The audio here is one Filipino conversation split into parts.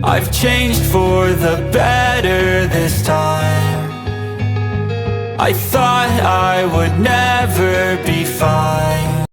I've changed for the better this time. I thought I would never be fine.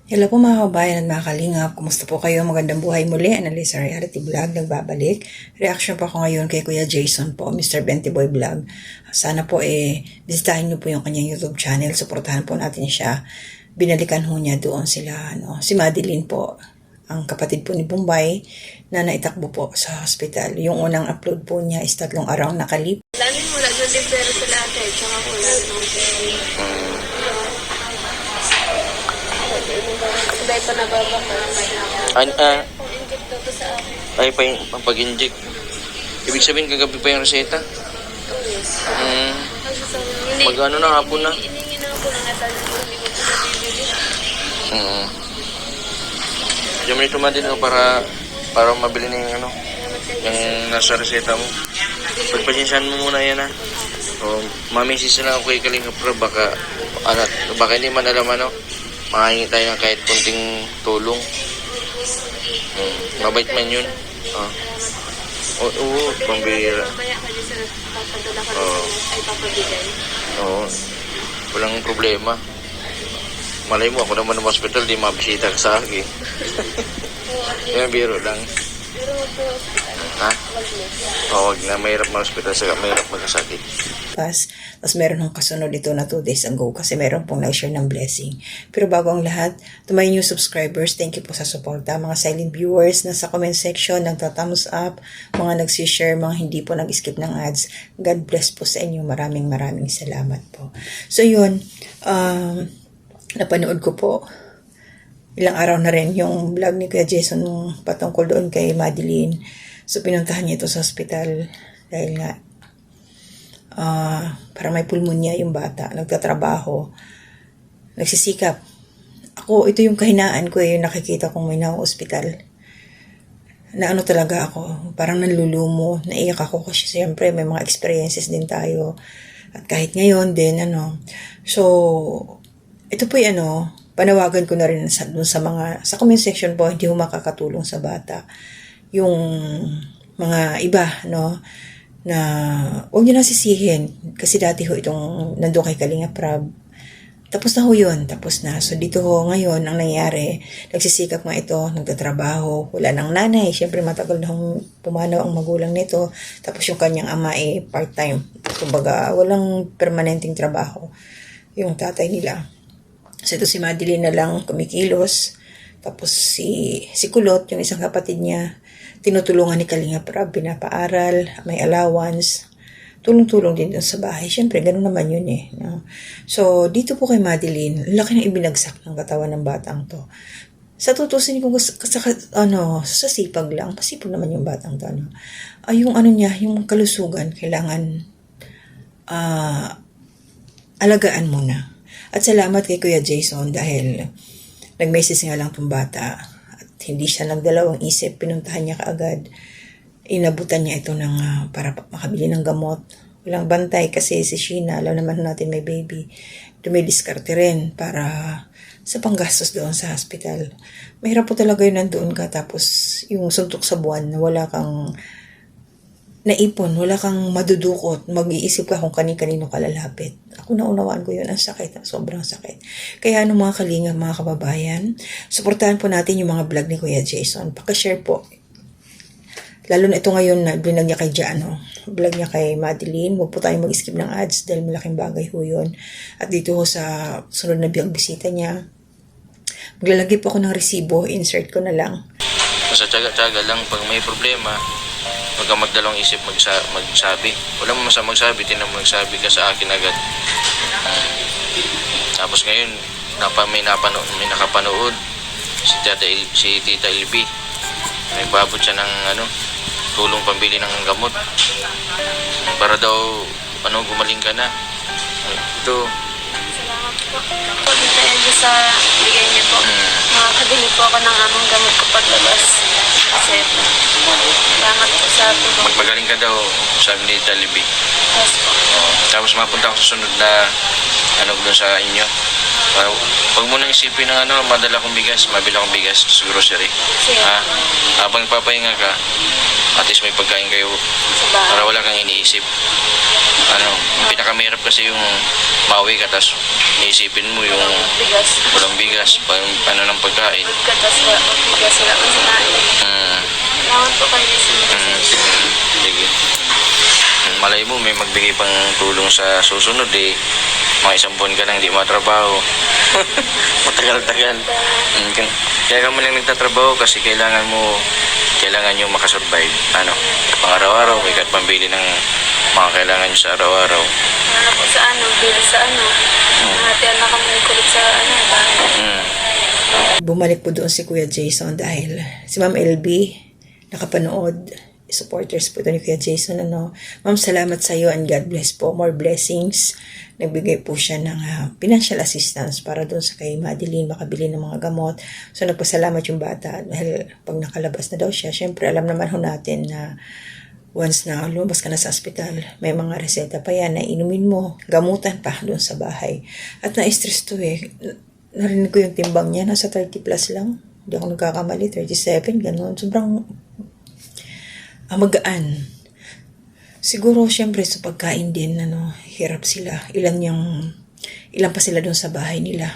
Hello po mga kabayan at mga kalingap. Kumusta po kayo? Magandang buhay muli. Analisa Reality Vlog, nagbabalik. Reaction po ako ngayon kay Kuya Jason po, Mr. Benty Boy Vlog. Sana po bisitahin niyo po yung kanyang YouTube channel. Suportahan po natin siya. Binalikan ho niya doon sila, si Madeline po, ang kapatid po ni Bombay, na naitakbo po sa hospital. Yung unang upload po niya is 3 araw nakalip. Lalo mula doon din pero sa lahat tsaka wala nung dahil pa nababaka inject daw to sa akin. Ay, pag-inject. Ibig sabihin, kagabi pa yung reseta? Oh, yes. Mag-ano na, hapon na? Iningi na ako ng natal na hindi ko po nabibili. Diyan mo nito din para mabili na yung yung nasa reseta mo. Pagpasensyahan mo muna yan, ha? O, mamisis na ako kay Kalinga Pro, baka hindi man alam makahingi tayo ng kahit kunting tulong. Mabait man yun. Oo, pambira. Mamaya kayo sa papadala ka ay papabigay. Oo, walang problema. Malay mo, ako naman ng hospital, di mabisita ka sa akin. Yan, biro lang. Pero wag po hospital. Ha? Wag mo. Huwag na, mahirap mag-hospital, mahirap magkasakit. Tapos meron ng kasunod dito na 2 days ago kasi meron pong nag-share ng blessing. Pero bago ang lahat, to my new subscribers, thank you po sa suporta. Mga silent viewers na sa comment section, nagta-thumbs up, mga nag-share, mga hindi po nag-skip ng ads. God bless po sa inyo. Maraming salamat po. So yun, napanood ko po ilang araw na rin yung vlog ni Kuya Jason patungkol doon kay Madeline. So pinuntahan niya ito sa hospital dahil nga para may pulmonya yung bata, nagtatrabaho, nagsisikap. Ito yung kahinaan ko, yung nakikita kong may na-hospital. Na talaga ako, parang nanlulumo, naiyak ako kasi siyempre may mga experiences din tayo. At kahit ngayon din, So, ito po yung panawagan ko na rin sa comment section po, hindi mo makakatulong sa bata. Yung mga iba, na huwag nyo nasisihin kasi dati ho itong nandun kay Kalinga Prab. Tapos na ho yun, tapos na. So dito ho ngayon ang nangyari, nagsisikap nga ito, nagtatrabaho, wala nang nanay, syempre matagal na hong pumanaw ang magulang nito, tapos yung kanyang ama part-time. Kumbaga, walang permanenteng trabaho yung tatay nila. So ito si Madeline na lang kumikilos, tapos si Kulot, yung isang kapatid niya, tinutulungan ni Kalinga Prab, pinapaaral, may allowance, tulong-tulong din dun sa bahay. Siyempre, ganun naman yun no? So, dito po kay Madeline, laki na ibinagsak ng katawan ng batang to. Sa tutusin ko, sa sipag lang, masipag naman yung batang to, yung yung kalusugan, kailangan alagaan muna. At salamat kay Kuya Jason dahil nag-message nga lang tong bata. Hindi siya nagdalawang isip, pinuntahan niya kaagad. Inabutan niya ito para makabili ng gamot. Walang bantay kasi si Sheena, alam naman natin may baby. Dumidiskarte rin para sa panggastos doon sa hospital. Mahirap po talaga yun nandoon ka tapos yung suntok sa buwan na wala kang naipon, wala kang madudukot, mag-iisip ka kung kani-kanino ka lalapit. Ako naunawaan ko yun, ang sakit, sobrang sakit. Kaya mga kalinga, mga kababayan, suportahan po natin yung mga vlog ni Kuya Jason. Pakashare po. Lalo na ito ngayon na binag niya kay vlog niya kay Madeline. Huwag po tayong mag-skip ng ads dahil malaking bagay ho yun. At dito ho sa sunod na bisita niya, maglalagay po ako ng resibo, insert ko na lang. Sa tsaga-tsaga lang, pag may problema, huwag kang magdalawang isip magsabi. Wala mo masama magsabi, magsabi ka sa akin agad. Tapos ngayon, may nakapanood si Tita Ilby. May babot siya ng tulong pambili ng gamot. Para daw gumaling ka na. Ito. Salamat po. Tita Elby sa bigay niyo po. Makakabili po ako ng among gamot ko paglabas. Kasi salamat po sa tulong. Magpagaling ka daw, sabi ni Tita Ilby. Yes po. Tapos mapunta ako sa sunod na doon sa inyo. Huwag mo nang isipin ng madala kong bigas, mabila kong bigas sa grocery. Sige. Ha? Habang papahinga ka, at least may pagkain kayo Sa bahay. para wala kang iniisip. Yung pinakamahirap kasi yung mauwi ka, tapos iisipin mo yung Bigas. walang bigas, ng pagkain. Pagkatas wala. Bigas wala kang sinain. Salamat po kayo sa Sige. Malay mo, may magbigay pang tulong sa susunod mga isang buwan ka nang di matrabaho. Matagal-tagal. Kaya ka mo lang nagtatrabaho kasi kailangan nyo makasurvive. Pang araw-araw, may kat pambili ng mga kailangan nyo sa araw-araw. Ano po sa bilis sa Hatian na kami kulit sa bahay. Bumalik po doon si Kuya Jason dahil si Ma'am LB nakapanood, supporters po ito ni Kuya Jason. Ma'am, salamat sa iyo and God bless po. More blessings. Nagbigay po siya ng financial assistance para doon sa kay Madeline makabili ng mga gamot. So nagpasalamat yung bata dahil pag nakalabas na daw siya, syempre alam naman ho natin na once na lumabas ka na sa ospital, may mga reseta pa yan na inumin mo, gamutan pa doon sa bahay. At na-stress to Narinig ko yung timbang niya, nasa 30 plus lang. Hindi ako nagkakamali, 37, gano'n. Sobrang magaan. Siguro, syempre, sa pagkain din, hirap sila. Ilan pa sila doon sa bahay nila?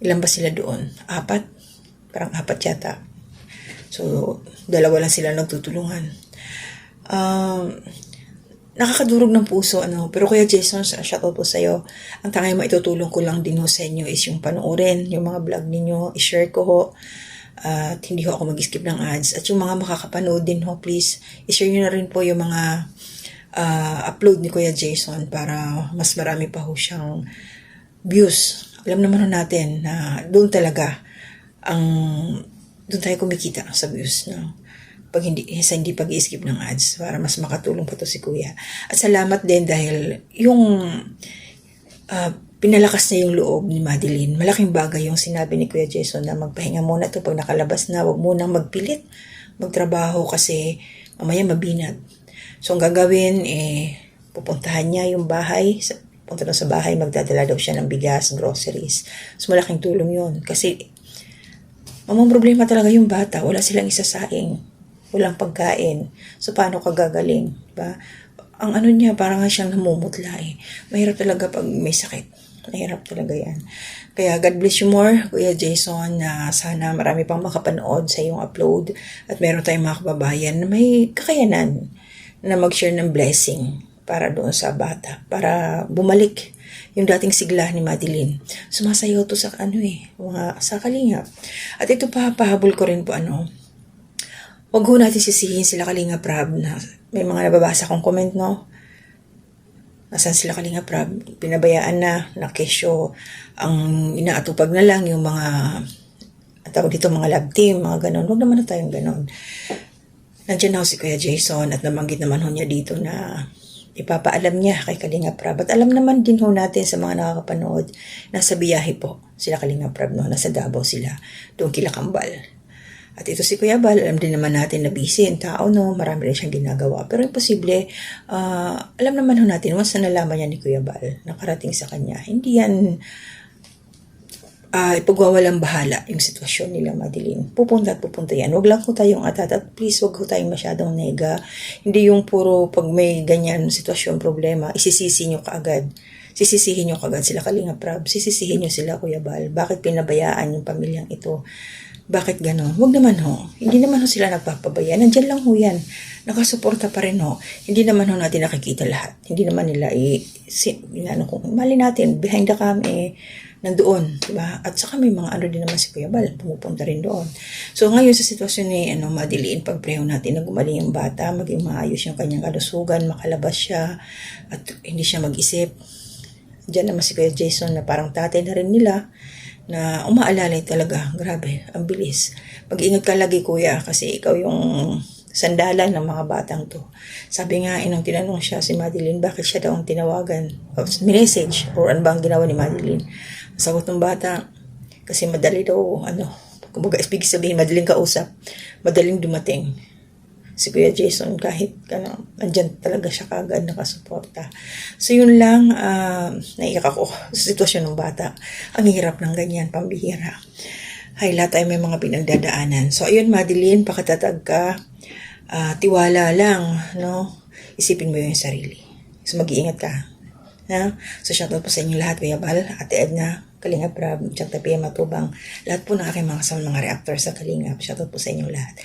Ilan ba sila doon? 4? Parang 4 yata. So, 2 lang sila nagtutulungan. Nakakadurog ng puso, Pero Kuya Jason, shoutout po sa'yo. Ang tangay maitutulong ko lang din ho sa inyo is yung panoorin, yung mga vlog ninyo, i-share ko ho. At hindi ho ako mag-skip ng ads. At yung mga makakapanood din ho, please, i-share nyo na rin po yung mga upload ni Kuya Jason para mas marami pa ho siyang views. Alam naman ho natin na doon talaga doon tayo kumikita sa views, pag hindi pag-i-skip ng ads para mas makatulong pa to si Kuya. At salamat din dahil yung pinalakas niya yung loob ni Madeline. Malaking bagay yung sinabi ni Kuya Jason na magpahinga muna to pag nakalabas na, wag munang magpilit magtrabaho kasi mamaya mabinat. So ang gagawin pupuntahan niya yung bahay, punta na sa bahay, magdadala daw siya ng bigas, groceries. So malaking tulong yun kasi mamang problema talaga yung bata, wala silang isasaing. Walang pagkain. So, paano ka gagaling? Diba? Ang niya, parang nga siyang namumutla Mahirap talaga pag may sakit. Mahirap talaga yan. Kaya, God bless you more, Kuya Jason, na sana marami pang makapanood sa iyong upload at meron tayong mga kababayan na may kakayanan na mag-share ng blessing para doon sa bata. Para bumalik yung dating sigla ni Madeline. Sumasayaw to sa sa kalingap. At ito pahabol ko rin po Huwag ho natin sisihin sila Kalinga Prab na may mga nababasa kong comment, Nasaan sila Kalinga Prab? Pinabayaan na kesyo ang inaatupag na lang yung mga tawag dito, mga lab team, mga ganon. Huwag naman na tayong ganon. Nandiyan na si Kuya Jason at nabanggit naman ho niya dito na ipapaalam niya kay Kalinga Prab. At alam naman din ho natin sa mga nakakapanood, nasa biyahe po sila Kalinga Prab, nasa Davao sila, doon kila Kambal. At ito si Kuya Bal, alam din naman natin na busy ang tao, marami rin siyang ginagawa. Pero imposible, alam naman ho natin, once na nalaman niya ni Kuya Bal, nakarating sa kanya, hindi yan ipagwawalang bahala yung sitwasyon nila Madeline. Pupunta at pupunta yan. Huwag lang ho tayong atat at please huwag ho tayong masyadong nega. Hindi yung puro pag may ganyan sitwasyon, problema, isisisi nyo kaagad. Sisisihin nyo kaagad sila Kalinga Prab. Sisisihin nyo sila Kuya Bal. Bakit pinabayaan yung pamilyang ito? Bakit gano'n? Huwag naman ho. Hindi naman ho sila nagpapabaya. Nandiyan lang ho yan. Nakasuporta pa rin ho. Hindi naman ho natin nakikita lahat. Hindi naman nila mali natin, behind the cam nandoon, diba? At saka may mga din naman si Kuya Bal, pumupunta rin doon. So ngayon sa sitwasyon ni Madeline, pagpreho natin na gumaling yung bata, maging maayos yung kanyang kalusugan, makalabas siya, at hindi siya mag-isip. Diyan naman si Kuya Jason na parang tatay na rin nila, na umaalalay talaga. Grabe, ang bilis. Mag-ingat ka lagi Kuya kasi ikaw yung sandalan ng mga batang to. Sabi nga, nung tinanong siya si Madeline, bakit siya daw ang tinawagan? Message, or ano ba ang ginawa ni Madeline? Sagot ng bata, kasi madali daw, kumbaga, ibig sabihin, madaling kausap, madaling dumating. si Kuya Jason kahit andyan talaga siya kagad nakasuporta. So yun lang, naiyak ako sa sitwasyon ng bata. Ang hirap ng ganyan, pambihira. Hay, lahat tayo may mga pinagdadaanan. So ayun, Madeline, pakatatag ka, tiwala lang, no? Isipin mo yung sarili. So mag-iingat ka. Ha? So shoutout po sa inyo lahat, Kuya Bal, Ate Edna, Kalingap Rab, Chakta Pia Matubang, lahat po ng aking mga reactors sa Kalingap. Shoutout po sa inyo lahat.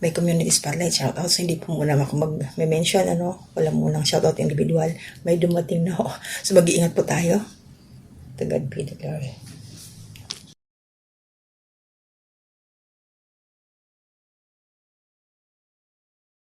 May community spotlight, shoutout. So hindi po muna ako mag-mention, wala munang shoutout individual. May dumating na ako. So mag-iingat po tayo. To God be the glory.